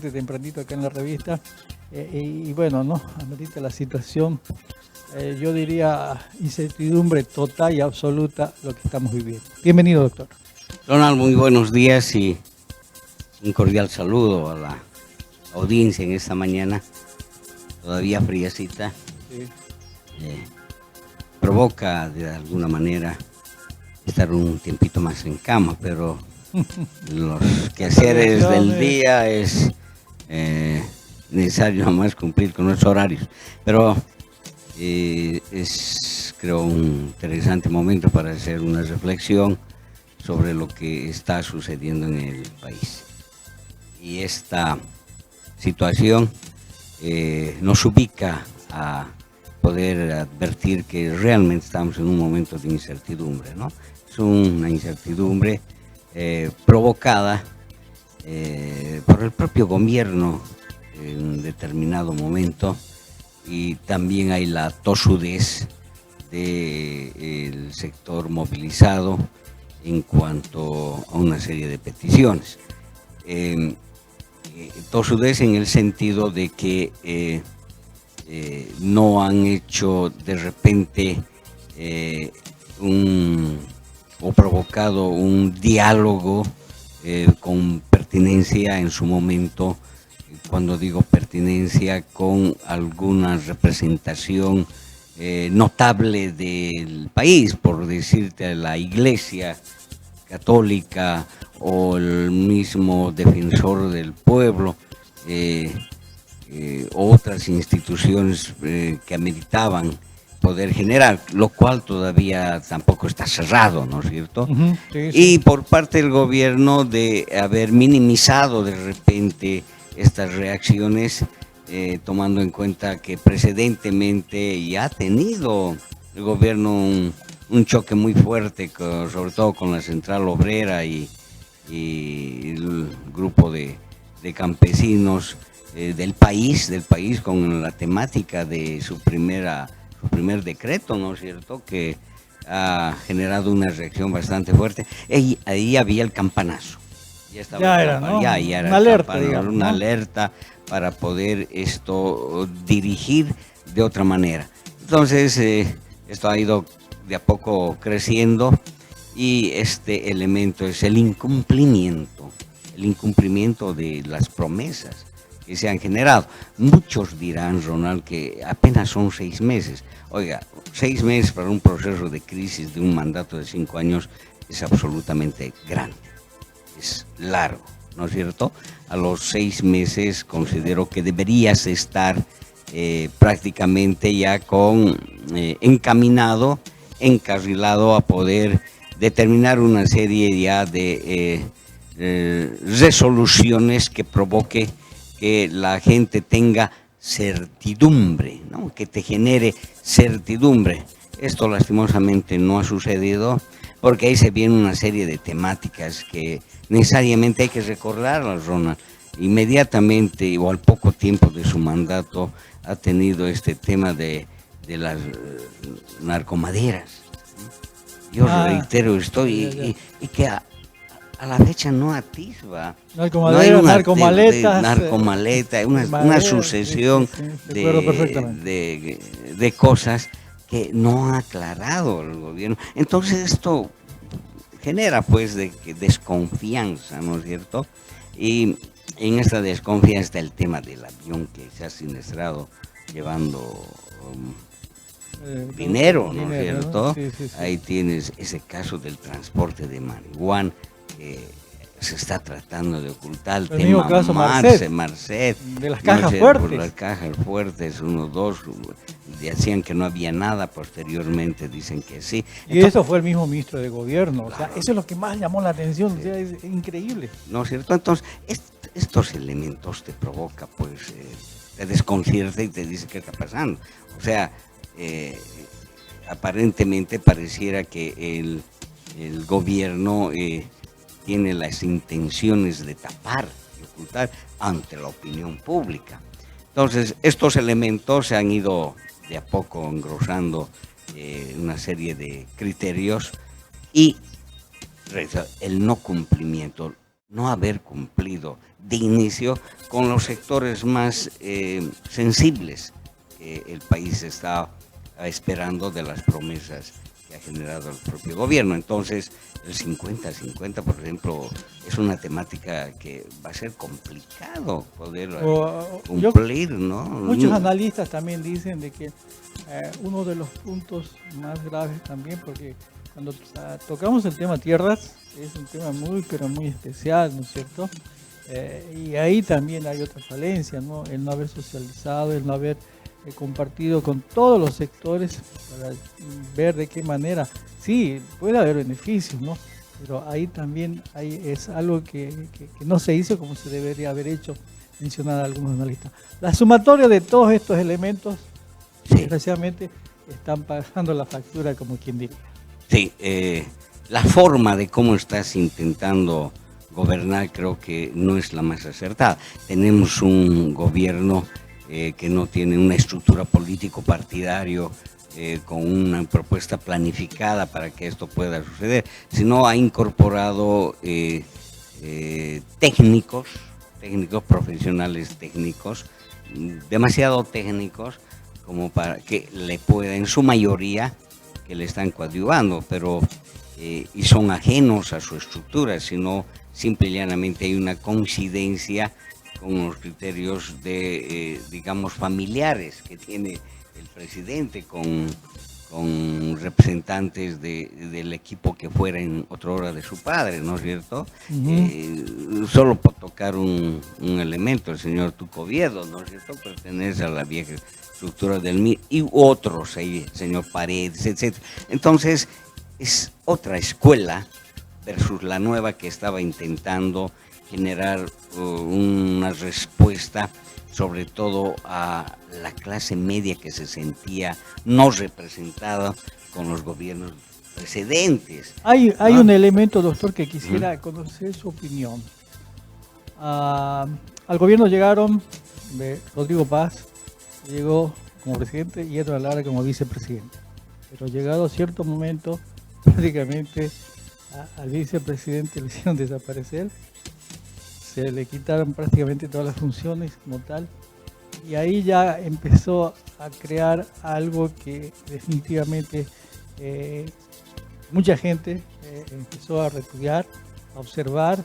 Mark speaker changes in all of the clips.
Speaker 1: bastante tempranito acá en la revista. Y bueno, ¿no? Amerita la situación, yo diría incertidumbre total y absoluta lo que estamos viviendo. Bienvenido, doctor.
Speaker 2: Ronald, muy buenos días y un cordial saludo a la audiencia en esta mañana, todavía friecita.
Speaker 1: Sí.
Speaker 2: Provoca de alguna manera estar un tiempito más en cama, pero los quehaceres del día es necesario nomás cumplir con nuestros horarios. Pero es, creo, un interesante momento para hacer una reflexión sobre lo que está sucediendo en el país. Y esta situación nos ubica a poder advertir que realmente estamos en un momento de incertidumbre, ¿no? Es una incertidumbre provocada por el propio gobierno en un determinado momento, y también hay la tosudez del sector movilizado en cuanto a una serie de peticiones. Tosudez en el sentido de que no han hecho de repente o provocado un diálogo con pertinencia en su momento. Cuando digo pertinencia, con alguna representación notable del país, por decirte, la Iglesia Católica o el mismo Defensor del Pueblo, otras instituciones que ameritaban poder general, lo cual todavía tampoco está cerrado, ¿no es cierto?
Speaker 1: Sí.
Speaker 2: Y por parte del gobierno de haber minimizado de repente estas reacciones, tomando en cuenta que precedentemente ya ha tenido el gobierno un choque muy fuerte, sobre todo con la Central Obrera y el grupo de campesinos del país, con la temática de su primer decreto, ¿no es cierto?, que ha generado una reacción bastante fuerte. Ahí había el campanazo.
Speaker 1: Ya era, ¿no?
Speaker 2: Ya era
Speaker 1: una alerta, digamos,
Speaker 2: una
Speaker 1: ¿no?
Speaker 2: alerta para poder esto dirigir de otra manera. Entonces, esto ha ido de a poco creciendo, y este elemento es el incumplimiento de las promesas que se han generado. Muchos dirán, Ronald, que apenas son 6 meses. Oiga, 6 meses para un proceso de crisis de un mandato de 5 años es absolutamente grande, es largo, ¿no es cierto? A los 6 meses considero que deberías estar prácticamente ya encarrilado a poder determinar una serie ya de resoluciones que provoque que la gente tenga certidumbre, ¿no? Que te genere certidumbre. Esto lastimosamente no ha sucedido, porque ahí se viene una serie de temáticas que necesariamente hay que recordarlas, Ronald. Inmediatamente o al poco tiempo de su mandato ha tenido este tema de las narcomaderas. Yo reitero esto y que a la fecha no atisba. No hay una narcomaleta, una sucesión de cosas que no ha aclarado el gobierno. Entonces esto genera pues desconfianza, ¿no es cierto? Y en esta desconfianza está el tema del avión que se ha siniestrado llevando dinero, ¿no es cierto?
Speaker 1: Sí.
Speaker 2: Ahí tienes ese caso del transporte de marihuana que se está tratando de ocultar.
Speaker 1: El mismo caso
Speaker 2: Marcet,
Speaker 1: de las cajas fuertes.
Speaker 2: Por las cajas fuertes, 1, 2, decían que no había nada, posteriormente dicen que sí.
Speaker 1: Y eso fue el mismo ministro de gobierno, claro. O sea, eso es lo que más llamó la atención, o sea, es increíble.
Speaker 2: ¿No es cierto? Entonces, estos elementos te provoca, pues, te desconcierta y te dice qué está pasando. O sea, aparentemente pareciera que el gobierno tiene las intenciones de tapar y ocultar ante la opinión pública. Entonces, estos elementos se han ido de a poco engrosando una serie de criterios, y el no cumplimiento. no haber cumplido de inicio con los sectores más sensibles que el país está esperando de las promesas que ha generado el propio gobierno. Entonces, el 50-50, por ejemplo, es una temática que va a ser complicado poder cumplir, ¿no?
Speaker 1: Muchos analistas también dicen de que uno de los puntos más graves también, porque cuando tocamos el tema tierras, es un tema muy, pero muy especial, ¿no es cierto? Y ahí también hay otra falencia, ¿no? El no haber socializado, el no haber compartido con todos los sectores para ver de qué manera, sí, puede haber beneficios, ¿no? Pero ahí también es algo que no se hizo como se debería haber hecho, mencionar algunos analistas. La sumatoria de todos estos elementos, sí, desgraciadamente, están pagando la factura, como quien diría.
Speaker 2: Sí, la forma de cómo estás intentando gobernar creo que no es la más acertada. Tenemos un gobierno que no tiene una estructura político-partidario con una propuesta planificada para que esto pueda suceder, sino ha incorporado técnicos, profesionales técnicos, demasiado técnicos como para que le pueda, en su mayoría, que le están coadyuvando, pero y son ajenos a su estructura, sino simple y llanamente hay una coincidencia con los criterios de, digamos, familiares que tiene el presidente con representantes del equipo que fuera en otra hora de su padre, ¿no es cierto? Solo por tocar un elemento, el señor Tucoviedo, ¿no es cierto?, pertenece a la vieja estructura del MIR, y otros, el señor Paredes, etc. Entonces, es otra escuela versus la nueva que estaba intentando generar una respuesta sobre todo a la clase media que se sentía no representada con los gobiernos precedentes.
Speaker 1: Hay un elemento, doctor, que quisiera conocer su opinión. Al gobierno llegaron Rodrigo Paz, llegó como presidente y Edward Lara como vicepresidente. Pero llegado a cierto momento, prácticamente al vicepresidente le hicieron desaparecer, se le quitaron prácticamente todas las funciones como tal, y ahí ya empezó a crear algo que definitivamente mucha gente empezó a repudiar, a observar,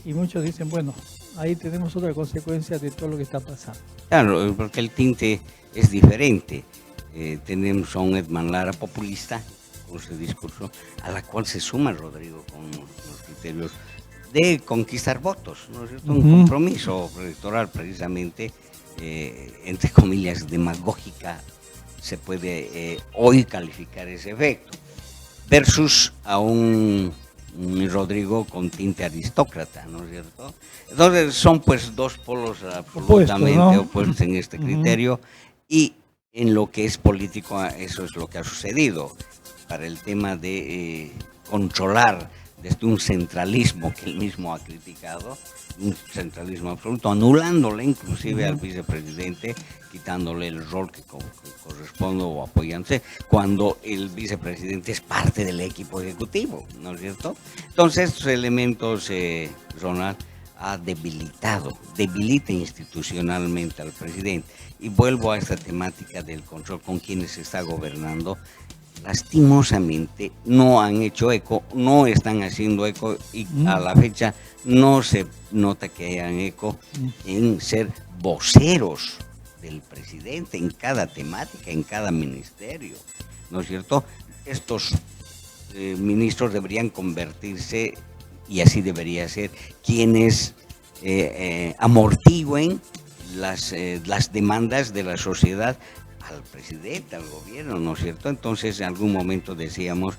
Speaker 1: y muchos dicen, bueno, ahí tenemos otra consecuencia de todo lo que está pasando.
Speaker 2: Claro, porque el tinte es diferente. Tenemos a un Edman Lara populista con su discurso, a la cual se suma Rodrigo con los criterios de conquistar votos, ¿no es cierto? Un compromiso electoral precisamente, entre comillas, demagógica, se puede hoy calificar ese efecto, versus a un Rodrigo con tinte aristócrata, ¿no es cierto? Entonces son pues dos polos absolutamente opuestos en este criterio, y en lo que es político eso es lo que ha sucedido. Para el tema de controlar desde un centralismo que él mismo ha criticado, un centralismo absoluto, anulándole inclusive al vicepresidente, quitándole el rol que corresponde o apoyándose, cuando el vicepresidente es parte del equipo ejecutivo, ¿no es cierto? Entonces estos elementos, Ronald, debilita institucionalmente al presidente. Y vuelvo a esta temática del control con quienes se está gobernando. Lastimosamente no han hecho eco, no están haciendo eco, y a la fecha no se nota que hayan eco en ser voceros del presidente en cada temática, en cada ministerio, ¿no es cierto? Estos ministros deberían convertirse, y así debería ser, quienes amortigüen las demandas de la sociedad al presidente, al gobierno, ¿no es cierto? Entonces, en algún momento decíamos,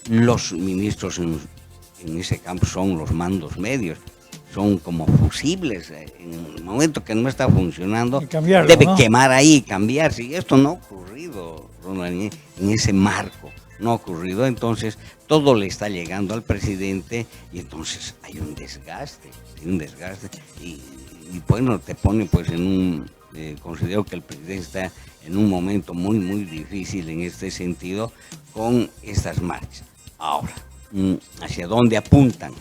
Speaker 2: los ministros en ese campo son los mandos medios, son como fusibles. En el momento que no está funcionando, debe quemar ahí y cambiarse. Y esto no ha ocurrido, Ronald, en ese marco, no ha ocurrido. Entonces, todo le está llegando al presidente, y entonces hay un desgaste, y bueno, te pone pues en un... considero que el presidente está en un momento muy, muy difícil en este sentido con estas marchas. Ahora, ¿hacia dónde apuntan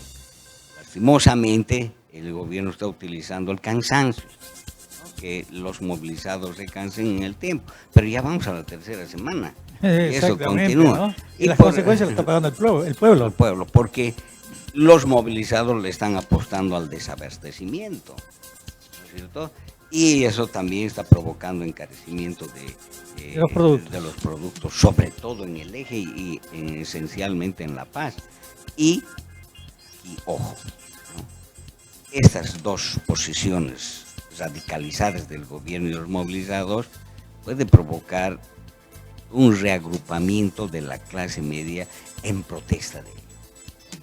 Speaker 2: las lastimosamente el gobierno está utilizando el cansancio, ¿no? Que los movilizados se cansen en el tiempo, pero ya vamos a la tercera semana y eso continúa.
Speaker 1: ¿No? Y las consecuencias las está pagando el pueblo.
Speaker 2: El pueblo, porque los movilizados le están apostando al desabastecimiento, ¿no es cierto? Y eso también está provocando encarecimiento de los productos, sobre todo en el eje y esencialmente en La Paz. Y ojo, ¿no? Estas dos posiciones radicalizadas del gobierno y los movilizados puede provocar un reagrupamiento de la clase media en protesta de ello,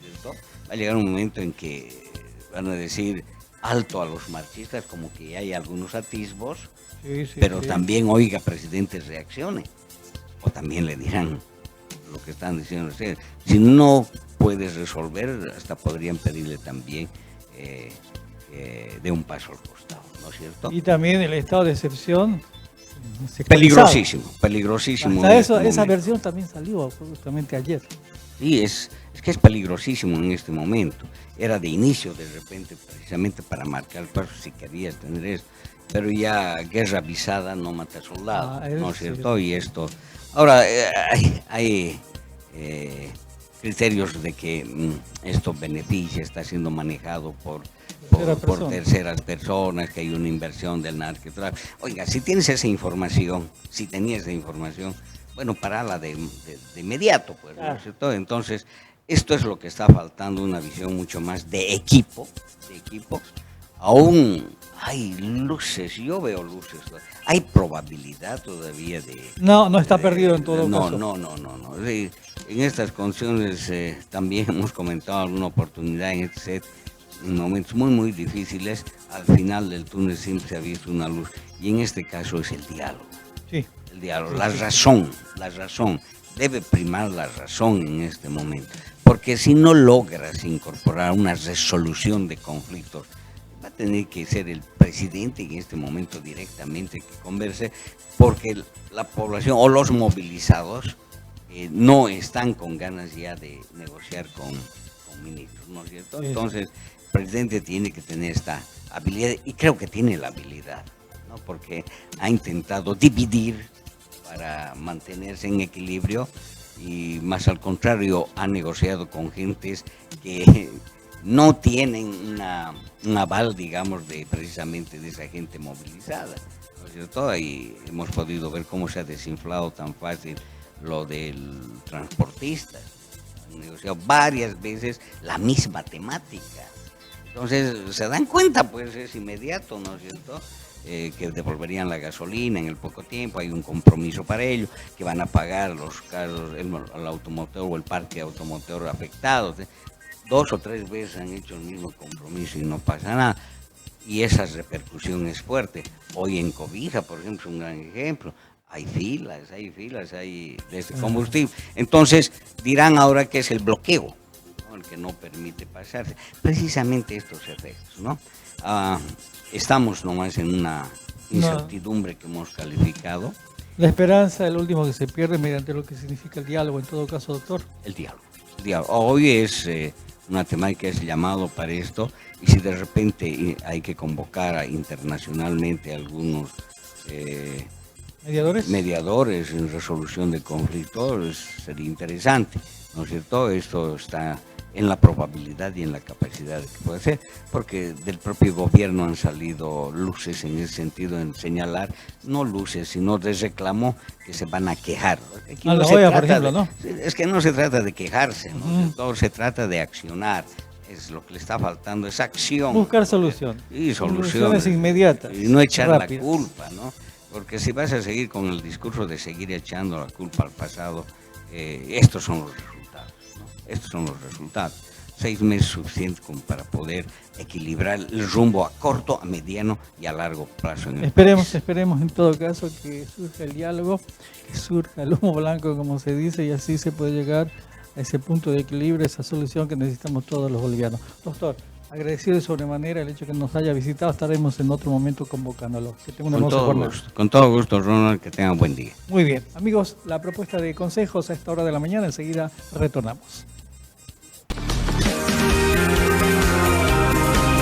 Speaker 2: ¿cierto? Va a llegar un momento en que van a decir alto a los marchistas, como que hay algunos atisbos, pero también, oiga, presidente, reaccione. O también le dirán lo que están diciendo ustedes. Si no puedes resolver, hasta podrían pedirle también de un paso al costado, ¿no es cierto?
Speaker 1: Y también el estado de excepción.
Speaker 2: Peligrosísimo.
Speaker 1: Hasta esa versión también salió justamente ayer.
Speaker 2: Sí, es que es peligrosísimo en este momento. Era de inicio, de repente, precisamente para marcar el paso, si querías tener eso. Pero ya guerra avisada no mata soldado, ¿no es cierto? Y esto... Ahora, hay criterios de que esto beneficia, está siendo manejado por terceras personas, que hay una inversión del narcotráfico. Oiga, si tienes esa información, bueno, parala de inmediato, pues, ¿no es cierto? Entonces, esto es lo que está faltando, una visión mucho más de equipo. Aún hay luces, yo veo luces, hay probabilidad todavía de...
Speaker 1: No está perdido en todo caso.
Speaker 2: No. Sí, en estas condiciones también hemos comentado alguna oportunidad en este set, en momentos muy, muy difíciles, al final del túnel siempre se ha visto una luz, y en este caso es el diálogo.
Speaker 1: Sí.
Speaker 2: El diálogo, la razón, debe primar la razón en este momento, porque si no logras incorporar una resolución de conflictos, va a tener que ser el presidente en este momento directamente que converse, porque la población o los movilizados no están con ganas ya de negociar con ministros, ¿no es cierto? Entonces, el presidente tiene que tener esta habilidad, y creo que tiene la habilidad, ¿no? Porque ha intentado dividir para mantenerse en equilibrio, y más al contrario, ha negociado con gentes que no tienen un aval, digamos, precisamente de esa gente movilizada, ¿no es cierto? Y hemos podido ver cómo se ha desinflado tan fácil lo del transportista. Han negociado varias veces la misma temática. Entonces, se dan cuenta, pues es inmediato, ¿no es cierto? Que devolverían la gasolina en el poco tiempo, hay un compromiso para ello, que van a pagar los carros, el automotor o el parque automotor afectados. 2 o 3 veces han hecho el mismo compromiso y no pasa nada. Y esa repercusión es fuerte. Hoy en Cobija, por ejemplo, es un gran ejemplo. Hay filas de este combustible. Entonces dirán ahora que es el bloqueo, ¿no? El que no permite pasarse. Precisamente estos efectos, ¿no? Estamos nomás en una incertidumbre que hemos calificado.
Speaker 1: La esperanza es lo último que se pierde mediante lo que significa el diálogo, en todo caso, doctor.
Speaker 2: El diálogo. Hoy es una temática que es llamado para esto, y si de repente hay que convocar internacionalmente a algunos mediadores en resolución de conflictos, sería interesante, ¿no es cierto? Esto está en la probabilidad y en la capacidad de que puede ser, porque del propio gobierno han salido luces en ese sentido, en señalar, no luces, sino de reclamo, que se van a quejar. Aquí
Speaker 1: por ejemplo, ¿no?
Speaker 2: Es que no se trata de quejarse, ¿no? Todo se trata de accionar. Es lo que le está faltando, es acción.
Speaker 1: Buscar solución.
Speaker 2: Y
Speaker 1: soluciones inmediatas.
Speaker 2: Y no echar
Speaker 1: rápidas.
Speaker 2: la culpa, ¿no? Porque si vas a seguir con el discurso de seguir echando la culpa al pasado, estos son los resultados, ¿no? Estos son los resultados. 6 meses suficientes como para poder equilibrar el rumbo a corto, a mediano y a largo plazo.
Speaker 1: Esperemos en todo caso que surja el diálogo, que surja el humo blanco, como se dice, y así se puede llegar a ese punto de equilibrio, esa solución que necesitamos todos los bolivianos. Doctor, agradecido de sobremanera el hecho que nos haya visitado. Estaremos en otro momento convocándolo. Que tenga una hermosa jornada.
Speaker 2: Con todo gusto, Ronald, que tengan buen día.
Speaker 1: Muy bien. Amigos, la propuesta de consejos a esta hora de la mañana, enseguida retornamos.